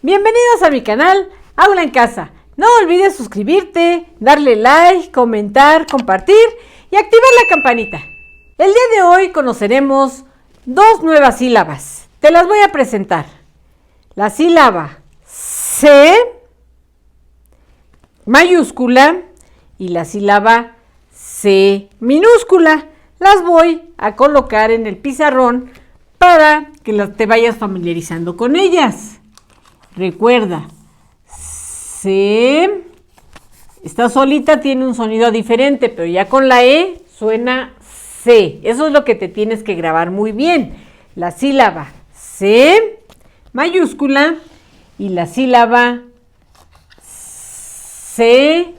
Bienvenidos a mi canal Aula en Casa. No olvides suscribirte, darle like, comentar, compartir y activar la campanita. El día de hoy conoceremos dos nuevas sílabas. Te las voy a presentar. La sílaba C mayúscula y la sílaba C minúscula. Las voy a colocar en el pizarrón para que te vayas familiarizando con ellas. Recuerda, C, esta solita tiene un sonido diferente, pero ya con la E suena C. Eso es lo que te tienes que grabar muy bien. La sílaba C mayúscula y la sílaba C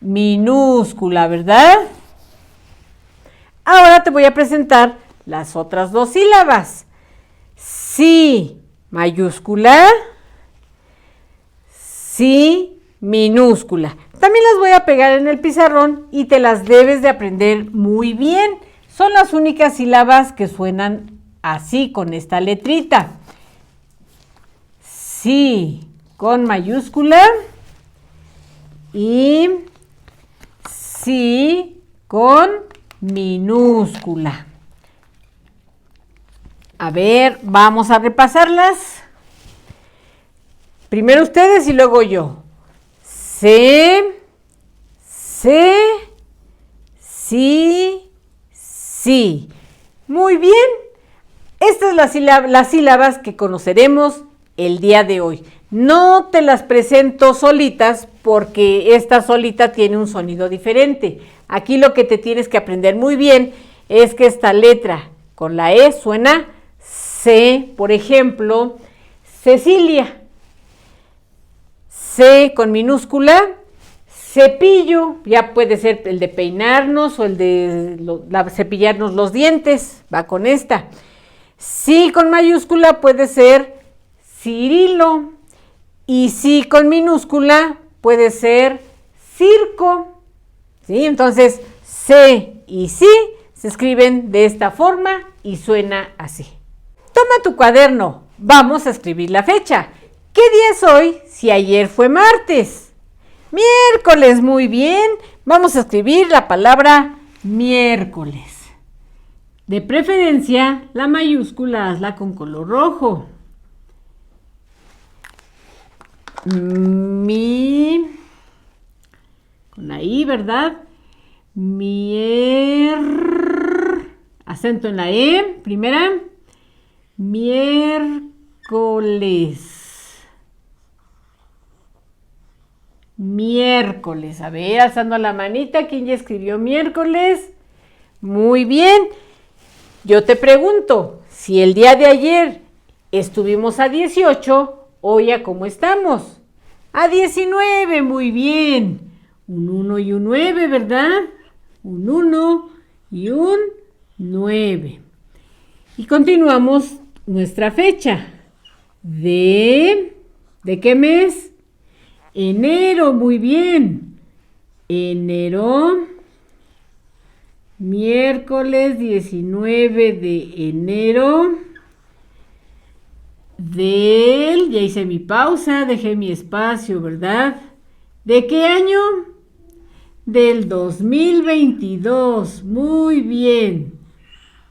minúscula, ¿verdad? Ahora te voy a presentar las otras dos sílabas. Sí mayúscula, sí minúscula. También las voy a pegar en el pizarrón y te las debes de aprender muy bien. Son las únicas sílabas que suenan así, con esta letrita. Sí con mayúscula y sí con minúscula. A ver, vamos a repasarlas. Primero ustedes y luego yo. C, sí, sí. Muy bien. Estas son las sílabas que conoceremos el día de hoy. No te las presento solitas porque esta solita tiene un sonido diferente. Aquí lo que te tienes que aprender muy bien es que esta letra con la E suena C. Por ejemplo, Cecilia. C con minúscula, cepillo, ya puede ser el de peinarnos o el de cepillarnos los dientes, va con esta. Sí con mayúscula puede ser Cirilo y sí con minúscula puede ser circo. ¿Sí? Entonces, C y sí se escriben de esta forma y suena así. Toma tu cuaderno, vamos a escribir la fecha. ¿Qué día es hoy si ayer fue martes? Miércoles, muy bien. Vamos a escribir la palabra miércoles. De preferencia, la mayúscula hazla con color rojo. Con la I, ¿verdad? Acento en la E, primera. Miércoles. Miércoles. A ver, alzando la manita, ¿quién ya escribió miércoles? Muy bien. Yo te pregunto, si el día de ayer estuvimos a 18, hoy a ¿cómo estamos? A 19, muy bien. Un 1 y un 9, ¿verdad? Un 1 y un 9. Y continuamos nuestra fecha. ¿De qué mes? Enero, muy bien. Enero, miércoles 19 de enero ya hice mi pausa, dejé mi espacio, ¿verdad? ¿De qué año? Del 2022, muy bien.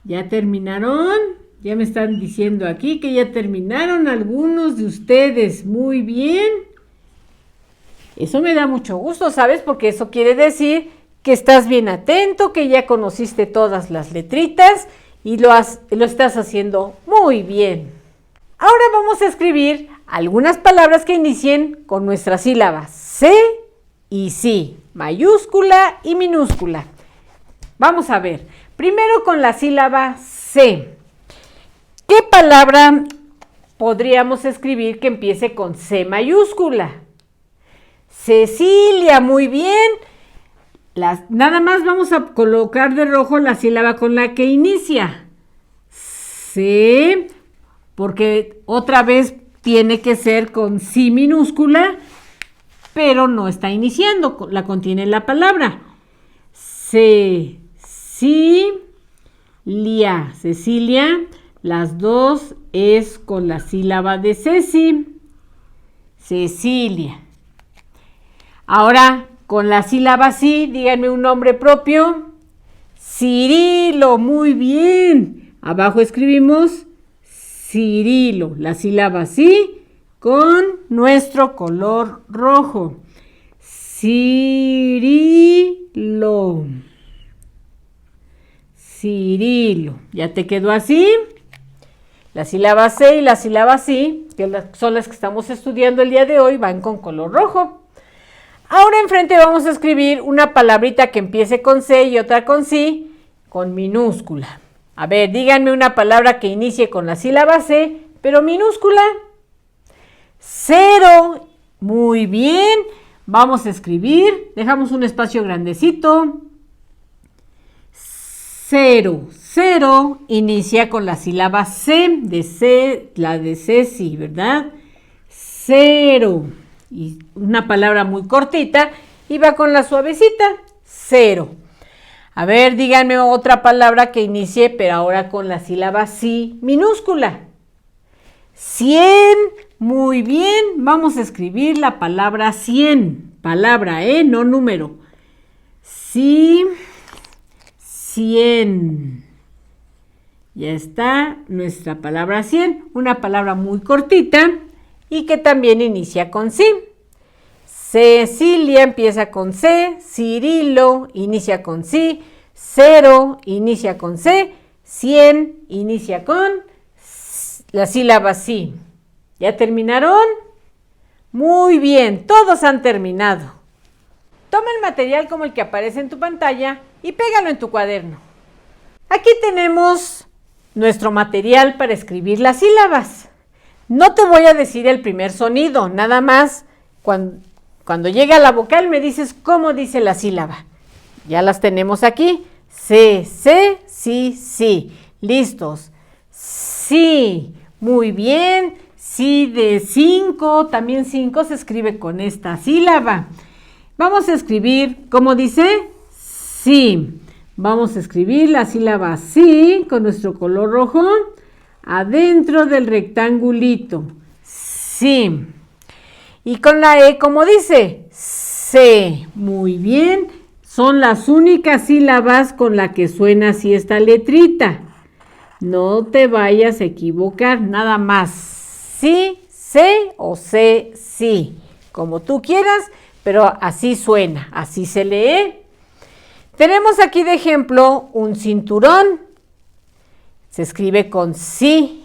¿Ya terminaron? Ya me están diciendo aquí que ya terminaron algunos de ustedes, muy bien. Eso me da mucho gusto, ¿sabes? Porque eso quiere decir que estás bien atento, que ya conociste todas las letritas y lo estás haciendo muy bien. Ahora vamos a escribir algunas palabras que inicien con nuestras sílabas C y sí, mayúscula y minúscula. Vamos a ver, primero con la sílaba C. ¿Qué palabra podríamos escribir que empiece con C mayúscula? Cecilia, muy bien. Nada más vamos a colocar de rojo la sílaba con la que inicia. C, porque otra vez tiene que ser con sí minúscula, pero no está iniciando, la contiene la palabra. Cecilia, las dos es con la sílaba de Ceci. Cecilia. Ahora, con la sílaba sí, díganme un nombre propio. Cirilo, muy bien. Abajo escribimos Cirilo, la sílaba sí, con nuestro color rojo. Cirilo. Cirilo. ¿Ya te quedó así? La sílaba C y la sílaba sí, que son las que estamos estudiando el día de hoy, van con color rojo. Ahora enfrente vamos a escribir una palabrita que empiece con C y otra con sí, con minúscula. A ver, díganme una palabra que inicie con la sílaba C, pero minúscula. Cero. Muy bien. Vamos a escribir. Dejamos un espacio grandecito. Cero. Cero inicia con la sílaba C, la de Ceci, ¿verdad? Cero. Y una palabra muy cortita y va con la suavecita. Cero. A ver, díganme otra palabra que inicie, pero ahora con la sílaba sí minúscula. 100. Muy bien. Vamos a escribir la palabra 100. Palabra, no número. Sí. 100. Ya está nuestra palabra 100. Una palabra muy cortita y que también inicia con sí. Cecilia empieza con C, Cirilo inicia con sí, 0 inicia con C, 100 inicia con la sílaba sí. ¿Ya terminaron? Muy bien, todos han terminado. Toma el material como el que aparece en tu pantalla y pégalo en tu cuaderno. Aquí tenemos nuestro material para escribir las sílabas. No te voy a decir el primer sonido, nada más cuando llegue a la vocal me dices cómo dice la sílaba. Ya las tenemos aquí. C, C, sí, sí. ¿Listos? Sí. Muy bien. Sí de 5. También 5 se escribe con esta sílaba. Vamos a escribir, ¿cómo dice? Sí. Vamos a escribir la sílaba sí con nuestro color rojo adentro del rectangulito. Sí. Y con la E, ¿cómo dice? C. Muy bien. Son las únicas sílabas con las que suena así esta letrita. No te vayas a equivocar, nada más. Sí, C o C, sí. Como tú quieras, pero así suena, así se lee. Tenemos aquí de ejemplo un cinturón. Se escribe con sí.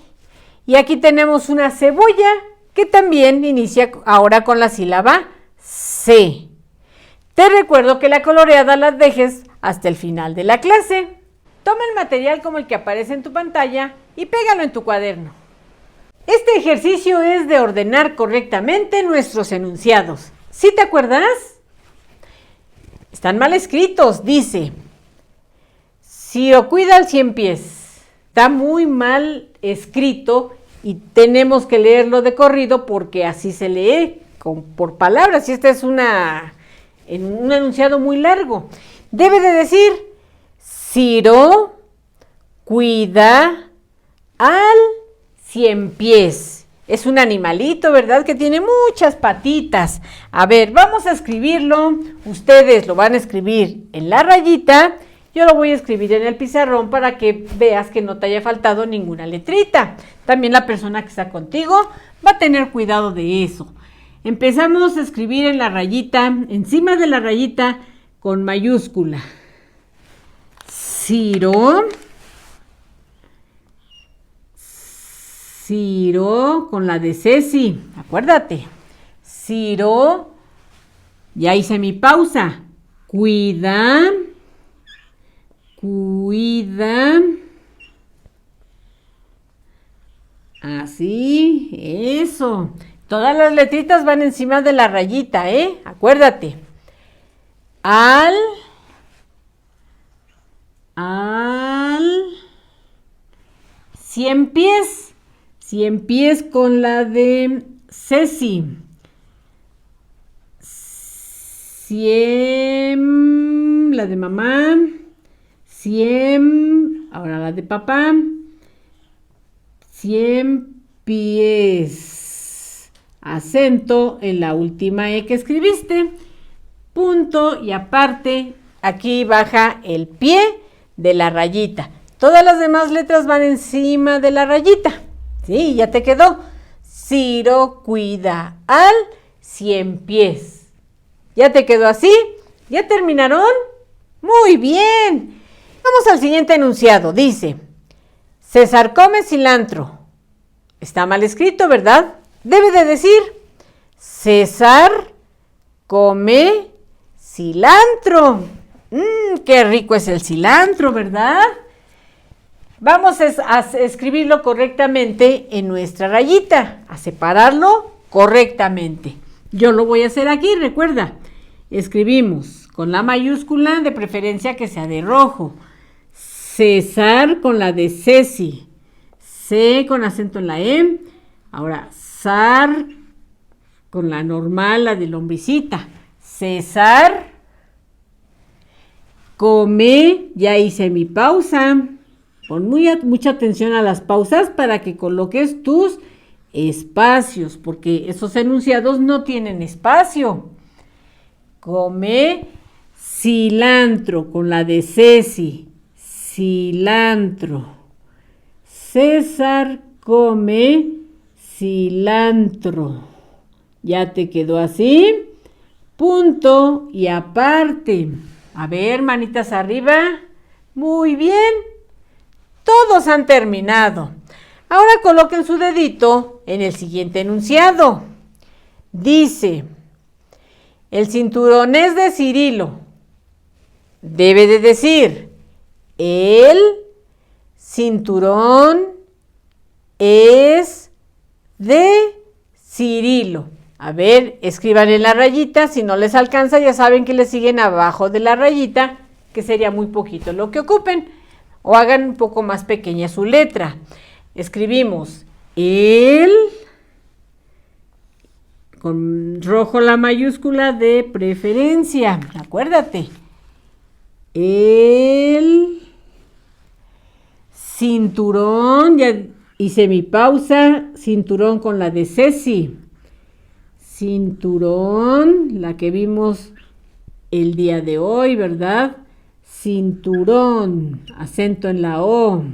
Y aquí tenemos una cebolla que también inicia ahora con la sílaba C. Te recuerdo que la coloreada las dejes hasta el final de la clase. Toma el material como el que aparece en tu pantalla y pégalo en tu cuaderno. Este ejercicio es de ordenar correctamente nuestros enunciados. ¿Sí te acuerdas? Están mal escritos, dice. Ciro cuida al 100 pies. Está muy mal escrito y tenemos que leerlo de corrido porque así se lee por palabras. Y este es un enunciado muy largo. Debe de decir, Ciro cuida al 100 pies. Es un animalito, ¿verdad? Que tiene muchas patitas. A ver, vamos a escribirlo. Ustedes lo van a escribir en la rayita. Yo lo voy a escribir en el pizarrón para que veas que no te haya faltado ninguna letrita. También la persona que está contigo va a tener cuidado de eso. Empezamos a escribir en la rayita, encima de la rayita, con mayúscula. Ciro. Ciro con la de Ceci, acuérdate. Ciro, ya hice mi pausa. Cuida. Así, eso. Todas las letritas van encima de la rayita, Acuérdate. Al 100 pies. 100 pies con la de Ceci. 100, la de mamá. 100, ahora la de papá. 100 pies. acento en la última E que escribiste, punto y aparte, aquí baja el pie de la rayita. Todas las demás letras van encima de la rayita. Sí, ya te quedó. Ciro cuida al 100 pies. ¿Ya te quedó así? ¿Ya terminaron? Muy bien. Vamos al siguiente enunciado. Dice, César come cilantro. Está mal escrito, ¿verdad? Debe de decir, César come cilantro. Qué rico es el cilantro, ¿verdad? Vamos a escribirlo correctamente en nuestra rayita, a separarlo correctamente. Yo lo voy a hacer aquí, recuerda. Escribimos con la mayúscula, de preferencia que sea de rojo. César con la de Ceci. C con acento en la E. Ahora, Sar con la normal, la de lombicita. César come, ya hice mi pausa. Pon mucha atención a las pausas para que coloques tus espacios, porque esos enunciados no tienen espacio. Come cilantro con la de Ceci. Cilantro. César come cilantro. ¿Ya te quedó así? Punto y aparte. A ver, manitas arriba. Muy bien. Todos han terminado. Ahora coloquen su dedito en el siguiente enunciado. Dice, el cinturón es de Cirilo. Debe de decir, el cinturón es de Cirilo. A ver, escriban en la rayita. Si no les alcanza, ya saben que le siguen abajo de la rayita, que sería muy poquito lo que ocupen. O hagan un poco más pequeña su letra. Escribimos el, con rojo la mayúscula de preferencia. Acuérdate. El cinturón, ya hice mi pausa. Cinturón con la de Ceci. Cinturón, la que vimos el día de hoy, ¿verdad? Cinturón, acento en la O.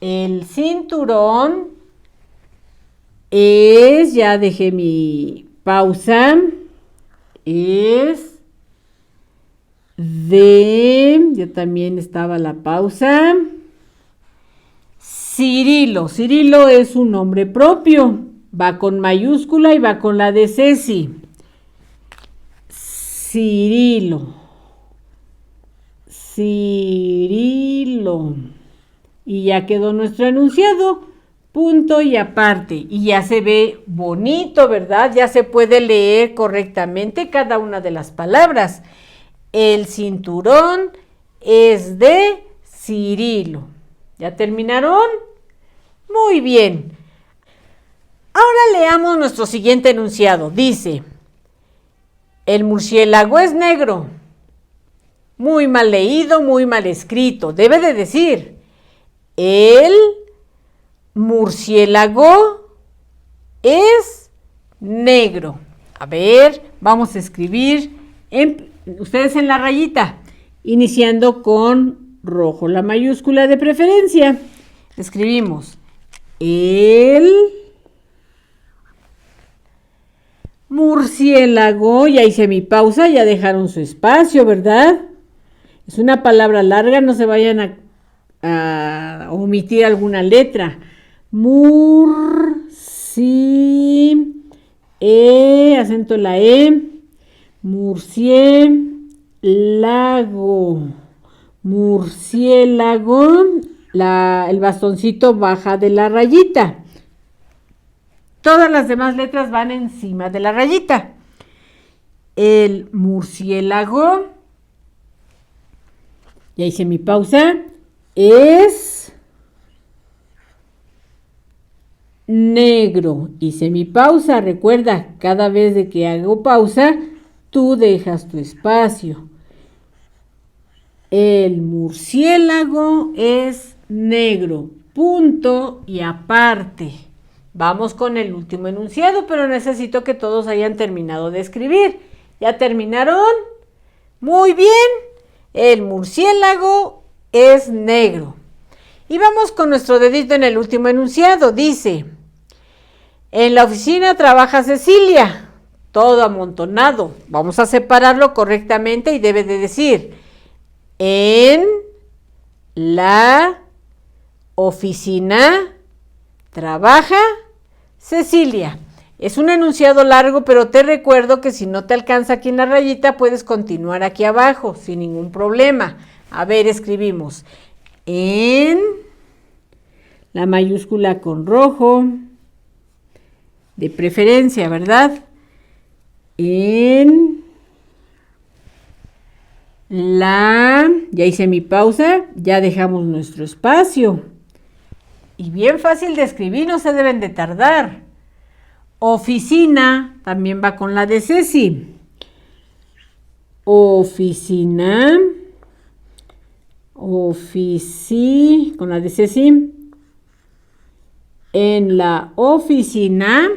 El cinturón es, ya dejé mi pausa, es de, ya también estaba la pausa, Cirilo. Cirilo es un nombre propio, va con mayúscula y va con la de Ceci. Cirilo. Cirilo. Y ya quedó nuestro enunciado, punto y aparte. Y ya se ve bonito, ¿verdad? Ya se puede leer correctamente cada una de las palabras. El cinturón es de Cirilo. ¿Ya terminaron? Muy bien. Ahora leamos nuestro siguiente enunciado. Dice, el murciélago es negro. Muy mal leído, muy mal escrito. Debe de decir, el murciélago es negro. A ver, vamos a escribir ustedes en la rayita, iniciando con rojo, la mayúscula de preferencia. Escribimos, el murciélago, ya hice mi pausa, ya dejaron su espacio, ¿verdad? Es una palabra larga, no se vayan a omitir alguna letra. Acento en la E. Murciélago. Murciélago. El bastoncito baja de la rayita. Todas las demás letras van encima de la rayita. El murciélago, ya hice mi pausa, es negro. Hice mi pausa, recuerda, cada vez de que hago pausa, tú dejas tu espacio. El murciélago es negro, punto y aparte. Vamos con el último enunciado, pero necesito que todos hayan terminado de escribir. ¿Ya terminaron? Muy bien. El murciélago es negro. Y vamos con nuestro dedito en el último enunciado. Dice, en la oficina trabaja Cecilia. Todo amontonado. Vamos a separarlo correctamente y debe de decir, en la oficina trabaja Cecilia. Es un enunciado largo, pero te recuerdo que si no te alcanza aquí en la rayita, puedes continuar aquí abajo sin ningún problema. A ver, escribimos en la mayúscula con rojo, de preferencia, ¿verdad? En la, ya hice mi pausa, ya dejamos nuestro espacio. Y bien fácil de escribir, no se deben de tardar. Oficina, también va con la de Ceci. Oficina. Con la de Ceci. En la oficina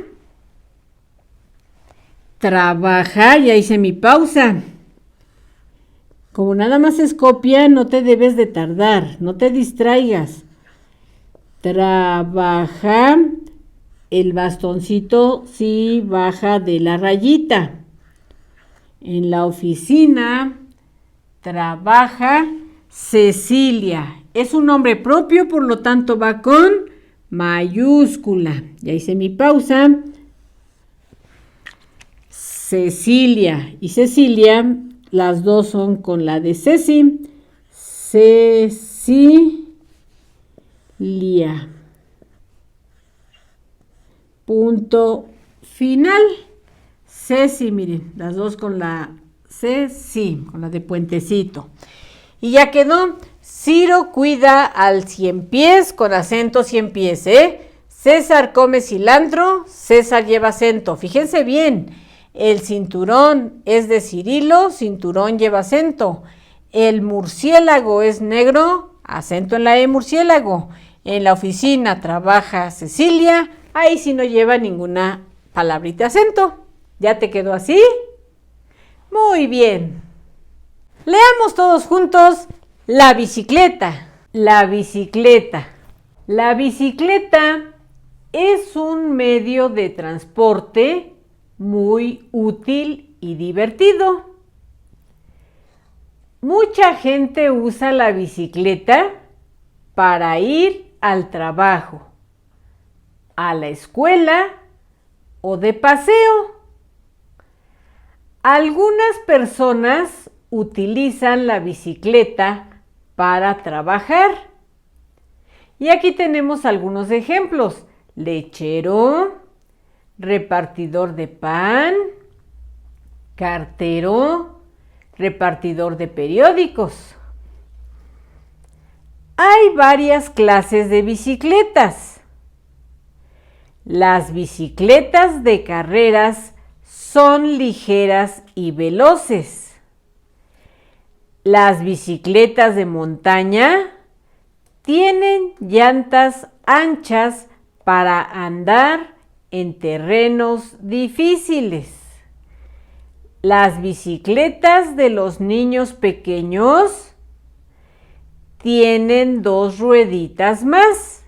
trabaja, ya hice mi pausa. Como nada más es copia, no te debes de tardar, no te distraigas. Trabaja, el bastoncito sí baja de la rayita. En la oficina trabaja Cecilia. Es un nombre propio, por lo tanto va con mayúscula. Ya hice mi pausa. Cecilia y Cecilia, las dos son con la de Ceci. Cecilia. Punto final. Ceci, miren, las dos con la Ceci, con la de puentecito. Y ya quedó. Ciro cuida al ciempiés con acento ciempiés, ¿eh? César come cilantro, César lleva acento. Fíjense bien, el cinturón es de Cirilo, cinturón lleva acento. El murciélago es negro, acento en la E, murciélago. En la oficina trabaja Cecilia, ahí sí no lleva ninguna palabrita acento. ¿Ya te quedó así? Muy bien. Leamos todos juntos la bicicleta. La bicicleta. La bicicleta es un medio de transporte muy útil y divertido. Mucha gente usa la bicicleta para ir al trabajo, a la escuela o de paseo. Algunas personas utilizan la bicicleta para trabajar. Y aquí tenemos algunos ejemplos. Lechero, repartidor de pan, cartero, repartidor de periódicos. Hay varias clases de bicicletas. Las bicicletas de carreras son ligeras y veloces. Las bicicletas de montaña tienen llantas anchas para andar en terrenos difíciles. Las bicicletas de los niños pequeños tienen 2 rueditas más.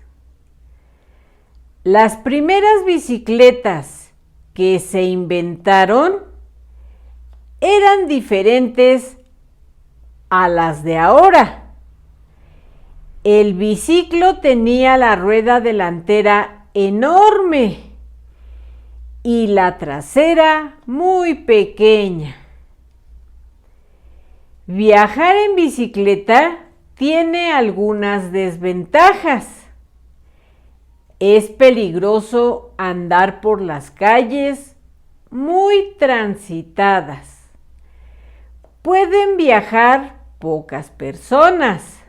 Las primeras bicicletas que se inventaron eran diferentes a las de ahora. El biciclo tenía la rueda delantera enorme y la trasera muy pequeña. Viajar en bicicleta tiene algunas desventajas. Es peligroso andar por las calles muy transitadas. Pueden viajar pocas personas.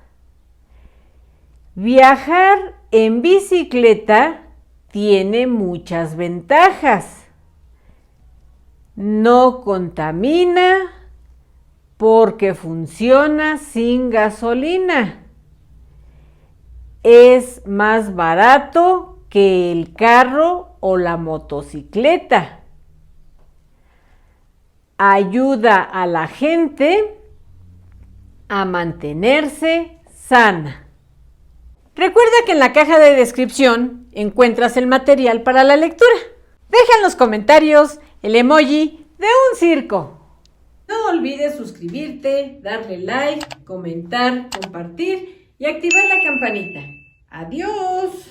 Viajar en bicicleta tiene muchas ventajas. No contamina porque funciona sin gasolina. Es más barato que el carro o la motocicleta. Ayuda a la gente a mantenerse sana. Recuerda que en la caja de descripción encuentras el material para la lectura. Deja en los comentarios el emoji de un circo. No olvides suscribirte, darle like, comentar, compartir y activar la campanita. ¡Adiós!